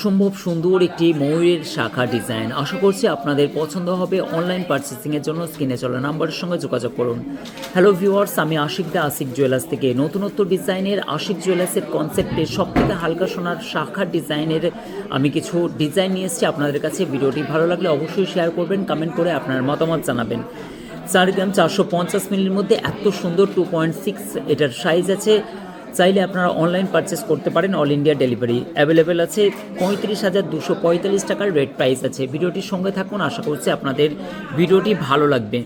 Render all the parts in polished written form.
অসম্ভব সুন্দর একটি ময়ূরের শাখা ডিজাইন। আশা করছি আপনাদের পছন্দ হবে। অনলাইন পারচেসিংয়ের জন্য স্ক্রিনে চলা নাম্বারের সঙ্গে যোগাযোগ করুন। হ্যালো ভিউয়ার্স, আমি আশিক দা আশিক জুয়েলার্স থেকে নতুনত্ব ডিজাইনের আশিক জুয়েলার্সের কনসেপ্টে সবথেকে হালকা সোনার শাখা ডিজাইনের আমি কিছু ডিজাইন নিয়ে এসেছি আপনাদের কাছে। ভিডিওটি ভালো লাগলে অবশ্যই শেয়ার করবেন, কমেন্ট করে আপনার মতামত জানাবেন। 4 গ্রাম 450 মিলির মধ্যে এত সুন্দর 2.6 এটার সাইজ আছে। চাইলে আপনারা অনলাইন পারচেস করতে পারেন। অল ইন্ডিয়া ডেলিভারি অ্যাভেলেবেল আছে। 35,245 টাকার রেট প্রাইস আছে। ভিডিওটির সঙ্গে থাকুন, আশা করছি আপনাদের ভিডিওটি ভালো লাগবে।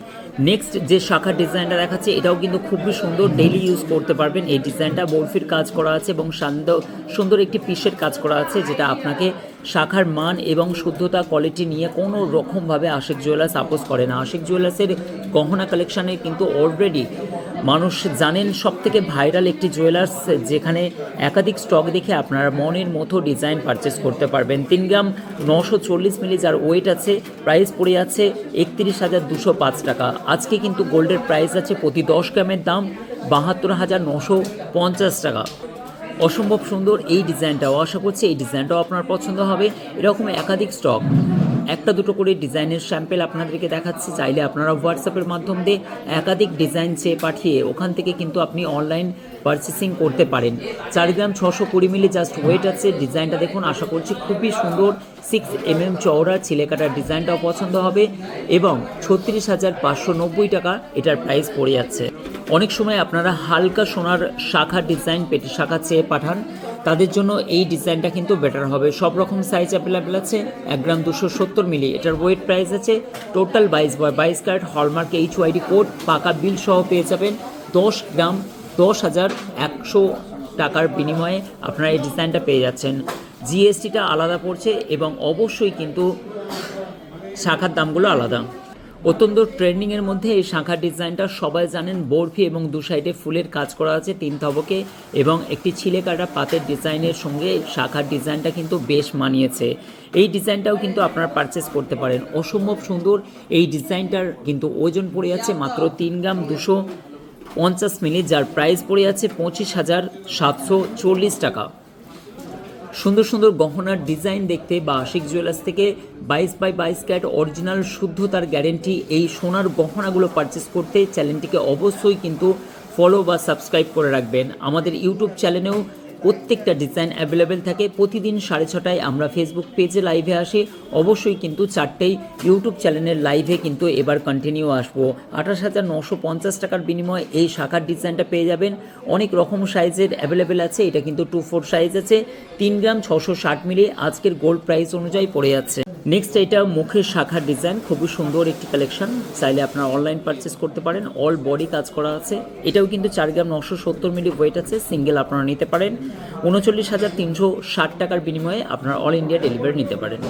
নেক্সট যে শাখার ডিজাইনটা দেখাচ্ছে এটাও কিন্তু খুবই সুন্দর, ডেইলি ইউজ করতে পারবেন। এই ডিজাইনটা বরফির কাজ করা আছে এবং সুন্দর একটি পিসের কাজ করা আছে, যেটা আপনাকে শাখার মান এবং শুদ্ধতা কোয়ালিটি নিয়ে কোনো রকমভাবে আশিক জুয়েলার্স আপোস করে না। আশিক জুয়েলার্সের গহনা কালেকশানে কিন্তু অলরেডি মানুষ জানেন সবথেকে ভাইরাল একটি জুয়েলার্স, যেখানে একাধিক স্টক দেখে আপনারা মনের মতো ডিজাইন পারচেস করতে পারবেন। 3 গ্রাম 940 মিলি যার ওয়েট আছে, প্রাইস পড়ে আছে 31,205 টাকা। আজকে কিন্তু গোল্ডের প্রাইস আছে প্রতি 10 গ্রামের দাম 72,950 টাকা। অসম্ভব সুন্দর এই ডিজাইনটাও, আশা করছি এই ডিজাইনটাও আপনার পছন্দ হবে। এরকম একাধিক স্টক, একটা দুটো করে ডিজাইনের স্যাম্পেল আপনাদেরকে দেখাচ্ছি। চাইলে আপনারা হোয়াটসঅ্যাপের মাধ্যম দিয়ে একাধিক ডিজাইন চেয়ে পাঠিয়ে ওখান থেকে কিন্তু আপনি অনলাইন পারচেসিং করতে পারেন। 4 গ্রাম 620 মিলি জাস্ট ওয়েট আছে। ডিজাইনটা দেখুন, আশা করছি খুবই সুন্দর। 6 mm চওড়া ছিলেকাটার ডিজাইনটাও পছন্দ হবে এবং 36,590 টাকা এটার প্রাইস পড়ে যাচ্ছে। অনেক সময় আপনারা হালকা সোনার শাখা ডিজাইন পেটি শাখা চেয়ে পাঠান, তাদের জন্য এই ডিজাইনটা কিন্তু বেটার হবে। সব রকম সাইজ অ্যাভেলেবেল আছে। 1 গ্রাম 270 মিলি এটার ওয়েট প্রাইস আছে। Total 22 carat hallmark HYD code, পাকা বিল সহ পেয়ে যাবেন। 10 গ্রাম 10,100 টাকার বিনিময়ে আপনারা এই ডিজাইনটা পেয়ে যাচ্ছেন। জিএসটিটা আলাদা পড়ছে এবং অবশ্যই কিন্তু শাখার দামগুলো আলাদা। অত্যন্ত ট্রেন্ডিংয়ের মধ্যে এই শাখার ডিজাইনটা সবাই জানেন। বরফি এবং দু সাইডে ফুলের কাজ করা আছে 3 তবকে এবং একটি ছিলে কাটা পাতের ডিজাইনের সঙ্গে শাখার ডিজাইনটা কিন্তু বেশ মানিয়েছে। এই ডিজাইনটাও কিন্তু আপনারা পারচেস করতে পারেন। অসম্ভব সুন্দর এই ডিজাইনটার কিন্তু ওজন পড়ে আছে মাত্র 3 গ্রাম 250 মিলি, যার প্রাইস পড়ে আছে 25,740 টাকা। সুন্দর সুন্দর গহনার ডিজাইন দেখতে বা আশিক জুয়েলার্স থেকে 22 ক্যারেট অরিজিনাল শুদ্ধতার গ্যারেন্টি এই সোনার গহনাগুলো পারচেস করতে চ্যানেলটিকে অবশ্যই কিন্তু ফলো বা সাবস্ক্রাইব করে রাখবেন। আমাদের ইউটিউব চ্যানেলেও প্রত্যেকটা ডিজাইন অ্যাভেলেবেল থাকে। প্রতিদিন 6:30টায় আমরা ফেসবুক পেজে লাইভে আসি। অবশ্যই কিন্তু 4টেই ইউটিউব চ্যানেলের লাইভে কিন্তু এবার কন্টিনিউ আসবো। 28,950 টাকার বিনিময়ে এই শাখার ডিজাইনটা পেয়ে যাবেন। অনেক রকম সাইজের অ্যাভেলেবেল আছে। এটা কিন্তু 2/4 সাইজ আছে। 3 গ্রাম 660 মিলি আজকের গোল্ড প্রাইস অনুযায়ী পড়ে যাচ্ছে। নেক্সট এটা মুখের শাখার ডিজাইন, খুবই সুন্দর একটি কালেকশন। চাইলে আপনারা অনলাইন পারচেস করতে পারেন। অল বডি কাজ করা আছে। এটাও কিন্তু 4 গ্রাম 970 মিলি ওয়েট আছে। সিঙ্গেল আপনারা নিতে পারেন। 39,360 টাকার বিনিময়ে আপনারা অল ইন্ডিয়া ডেলিভারি নিতে পারেন।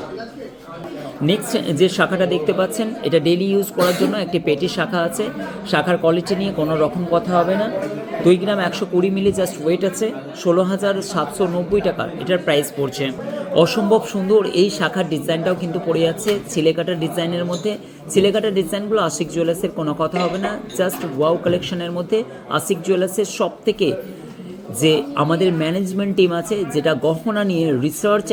নেক্সট যে শাখাটা দেখতে পাচ্ছেন এটা ডেইলি ইউজ করার জন্য একটি পেটি শাখা আছে। শাখার কোয়ালিটি নিয়ে কোনো রকম কথা হবে না। 2 গ্রাম 120 মিলি জাস্ট ওয়েট আছে। 16,790 টাকা এটার প্রাইস পড়ছে। অসম্ভব সুন্দর এই শাখার ডিজাইনটাও কিন্তু পড়ে যাচ্ছে ছিলেকাটার ডিজাইনের মধ্যে। ছিলেকাটার ডিজাইনগুলো আশিক জুয়েলার্সের কোনো কথা হবে না। জাস্ট ওয়াও কালেকশনের মধ্যে আশিক জুয়েলার্সের সব থেকে যে আমাদের ম্যানেজমেন্ট টিম আছে, যেটা গহনা নিয়ে রিসার্চ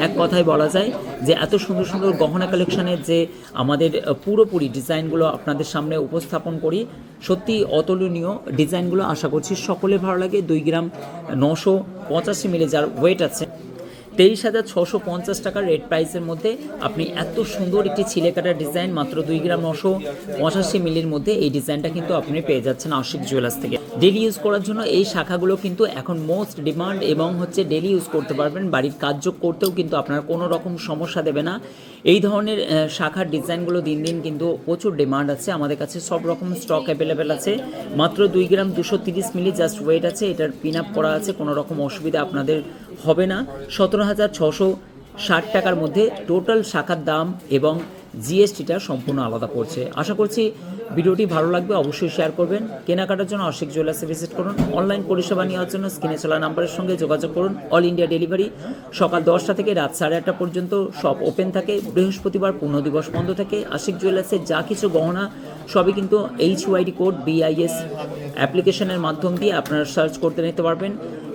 এক কথায় বলা যায় যে এত সুন্দর সুন্দর গহনা কালেকশানের যে আমাদের পুরোপুরি ডিজাইনগুলো আপনাদের সামনে উপস্থাপন করি। সত্যি অতুলনীয় ডিজাইনগুলো, আশা করছি সকলে ভালো লাগে। 2 গ্রাম 985 মিলি যার ওয়েট আছে। 23,650 টাকার রেট প্রাইসের মধ্যে আপনি এত সুন্দর একটি ছিলেকাটার ডিজাইন মাত্র 2 গ্রাম 985 মিলির মধ্যে এই ডিজাইনটা কিন্তু আপনি পেয়ে যাচ্ছেন আশিক জুয়েলার্স থেকে। ডেলি ইউজ করার জন্য এই শাখাগুলো কিন্তু এখন মোস্ট ডিমান্ড এবং ডেলি ইউজ করতে পারবেন। বাড়ির কাজযোগ করতেও কিন্তু আপনার কোনো রকম সমস্যা দেবে না। এই ধরনের শাখার ডিজাইনগুলো দিন দিন কিন্তু প্রচুর ডিমান্ড আছে। আমাদের কাছে সব রকম স্টক অ্যাভেলেবেল আছে। মাত্র 2 গ্রাম 230 মিলি জাস্ট ওয়েট আছে। এটার পিন আপ করা আছে, কোনো রকম অসুবিধা আপনাদের হবে না। 17,660 টাকার মধ্যে টোটাল শাখার দাম এবং জিএসটিটা সম্পূর্ণ আলাদা পড়ছে। আশা করছি ভিডিওটি ভালো লাগবে, অবশ্যই শেয়ার করবেন। কেনাকাটার জন্য আশিক জুয়েলার্সে ভিজিট করুন। অনলাইন পরিষেবা নেওয়ার জন্য স্ক্রিনে চলা নাম্বারের সঙ্গে যোগাযোগ করুন। অল ইন্ডিয়া ডেলিভারি সকাল 10টা থেকে রাত 8:30 পর্যন্ত সব ওপেন থাকে। বৃহস্পতিবার পূর্ণ দিবস বন্ধ থাকে। আশিক জুয়েলার্সের যা কিছু গহনা সবই কিন্তু HYD কোড BIS অ্যাপ্লিকেশনের মাধ্যম দিয়ে আপনারা সার্চ করতে নিতে পারবেন।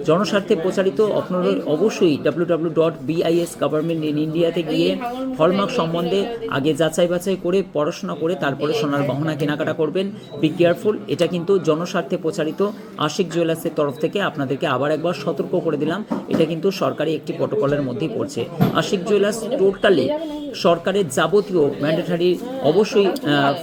জনস্বার্থে প্রচারিত। আপনারা অবশ্যই www.BIS-Government-in-India-তে গিয়ে হলমার্ক সম্বন্ধে আগে যাচাই বাছাই করে পড়াশোনা করে তারপরে সোনার গহনা কেনাকাটা করবেন। Be careful. এটা কিন্তু জনস্বার্থে প্রচারিত। আশিক জুয়েলার্সের তরফ থেকে আপনাদেরকে আবার একবার সতর্ক করে দিলাম, এটা কিন্তু সরকারি একটি প্রটোকলের মধ্যেই পড়ছে। আশিক জুয়েলার্স টোটালি সরকারের যাবতীয় ম্যান্ডেটারি অবশ্যই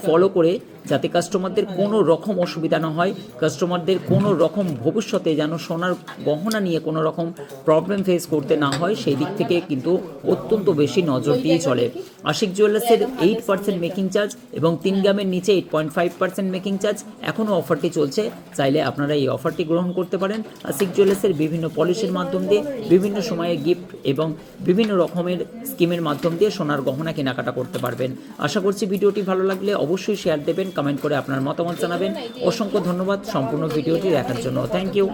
ফলো করে, যাতে কাস্টমারদের কোনো রকম অসুবিধা না হয়, কাস্টমারদের কোনো রকম ভবিষ্যতে যেন সোনার গহনা নিয়ে কোনো রকম প্রবলেম ফেস করতে না হয়, সেই দিক থেকে কিন্তু অত্যন্ত বেশি নজর দিয়ে চলে। আশিক জুয়েলার্সের 8% মেকিং চার্জ এবং 3 গ্রামের নিচে 8.5% মেকিং চার্জ এখনও অফারটি চলছে। চাইলে আপনারা এই অফারটি গ্রহণ করতে পারেন। আশিক জুয়েলার্সের বিভিন্ন পলিসির মাধ্যম দিয়ে, বিভিন্ন সময়ে গিফট এবং বিভিন্ন রকমের স্কিমের মাধ্যম দিয়ে সোনার গহনা কেনাকাটা করতে পারবেন। আশা করছি ভিডিওটি ভালো লাগলে অবশ্যই শেয়ার দেবেন, কমেন্ট করে আপনার মতামত জানাবেন। অসংখ্য ধন্যবাদ সম্পূর্ণ ভিডিওটি দেখার জন্য। Thank you.